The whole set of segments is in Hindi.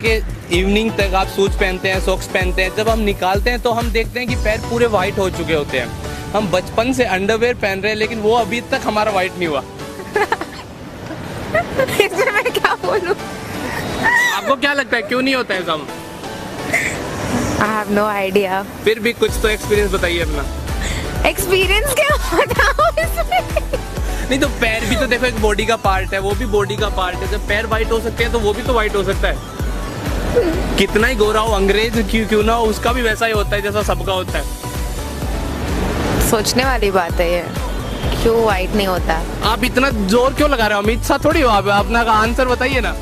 कि इवनिंग तक आप शूज पहनते हैं, सॉक्स पहनते हैं, जब हम निकालते हैं तो हम देखते हैं कि पैर पूरे वाइट हो चुके होते हैं। हम बचपन से अंडरवेयर पहन रहे हैं लेकिन वो अभी तक हमारा वाइट नहीं हुआ। इसमें मैं क्या बोलूं? आपको क्या लगता है क्यों नहीं होता है सब? I have no idea. फिर भी कुछ तो एक्सपीरियंस बताइए अपना। एक्सपीरियंस क्या बताऊं इसमें? नहीं तो पैर भी तो देखो एक बॉडी का पार्ट है, वो भी बॉडी का पार्ट है। जब पैर वाइट हो सकते हैं तो वो भी तो वाइट हो सकता है। कितना ही गोरा हो, अंग्रेज क्यों ना हो, उसका भी वैसा ही होता है जैसा सबका होता है। सोचने वाली बात है ये, क्यों वाइट नहीं होता? आप इतना जोर क्यों लगा रहे हो? अमित शाह थोड़ी हो आप, अपना आंसर बताइए ना।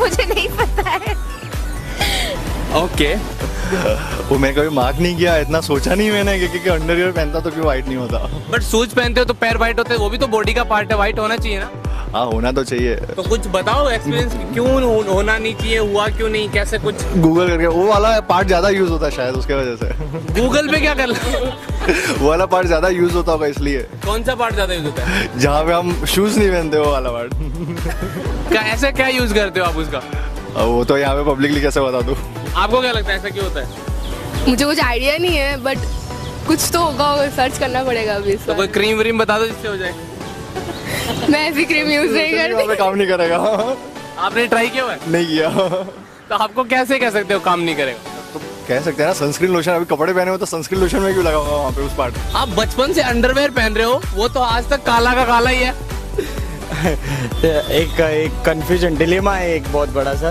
मुझे नहीं पता है। ओके वो मैं कभी मार्क नहीं किया, इतना सोचा नहीं मैंने कि अंडरवियर पहनता तो क्यों वाइट नहीं होता। बट शूज पहनते हो तो पैर वाइट होते हैं, वो भी तो बॉडी का पार्ट है, वाइट होना चाहिए ना। हाँ होना तो चाहिए। तो कुछ बताओ एक्सपीरियंस, क्यों होना नहीं चाहिए, हुआ क्यों नहीं, कैसे कुछ? गूगल करके वो वाला पार्ट ज्यादा यूज होता है शायद उसके वजह से। गूगल पे क्या कर वो वाला पार्ट ज्यादा यूज होता होगा इसलिए। कौन सा पार्ट ज्यादा यूज होता है? जहाँ पे हम शूज नहीं पहनते वो वाला पार्ट। ऐसे क्या यूज करते हो आप उसका? वो तो यहाँ पे पब्लिकली कैसे बता दूँ। आपको क्या लगता है ऐसा क्यों होता है? मुझे कुछ आइडिया नहीं है, बट कुछ तो होगा, सर्च करना पड़ेगा अभी इस तो कोई क्रीम व्रीम बता दो जिससे हो जाए। मैं ऐसी क्रीम यूज नहीं करती। काम नहीं करेगा। आपने ट्राई किया हुआ है? नहीं किया। तो आपको कैसे कह सकते हो काम नहीं करेगा? तो कह सकते हैं ना सनस्क्रीन लोशन, अभी कपड़े पहने हो तो सनस्क्रीन लोशन में क्यों लगा हुआ वहाँ पे उस पार्ट? आप बचपन से अंडरवेयर पहन रहे हो, वो तो आज तक काला का काला ही है। एक कंफ्यूजन डिलेमा है एक बहुत बड़ा सा,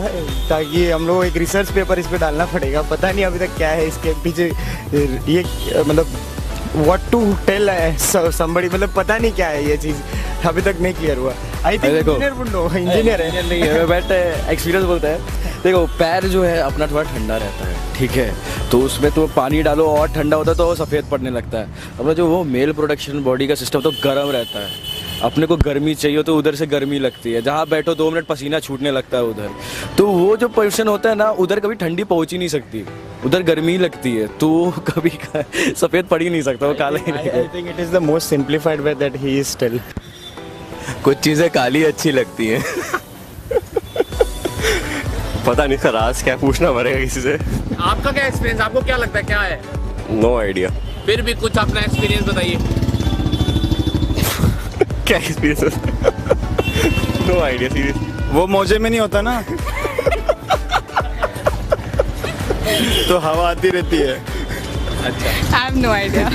ताकि हम लोग एक रिसर्च पेपर इस पे डालना पड़ेगा। पता नहीं अभी तक क्या है इसके पीछे, ये मतलब व्हाट टू टेल समबडी, मतलब पता नहीं क्या है ये चीज़, अभी तक नहीं क्लियर हुआ। आई थिंक इंजीनियर है नहीं है, बट एक्सपीरियंस बोलता है। देखो पैर जो है अपना थोड़ा ठंडा रहता है, ठीक है, तो उसमें तो पानी डालो और ठंडा होता है तो वो सफ़ेद पड़ने लगता है। अपना जो वो मेल प्रोडक्शन बॉडी का सिस्टम तो गर्म रहता है, अपने को गर्मी चाहिए तो उधर से गर्मी लगती है, जहाँ बैठो 2 मिनट पसीना छूटने लगता है उधर, तो वो जो पोजीशन होता है ना उधर कभी ठंडी पहुँच ही नहीं सकती, उधर गर्मी लगती है, तो कभी सफ़ेद पड़ ही नहीं सकता, वो काला ही I think it is the most simplified way that he is tell. कुछ चीजें काली अच्छी लगती हैं। पता नहीं सर, आज क्या पूछना पड़ेगा किसी से। आपका क्या एक्सपीरियंस, आपको क्या लगता है क्या है? No idea. फिर भी कुछ अपना एक्सपीरियंस बताइए। क्या एक्सपीरियंस? No idea serious. वो मोजे में नहीं होता ना, तो हवा आती रहती है। अच्छा, I have no idea.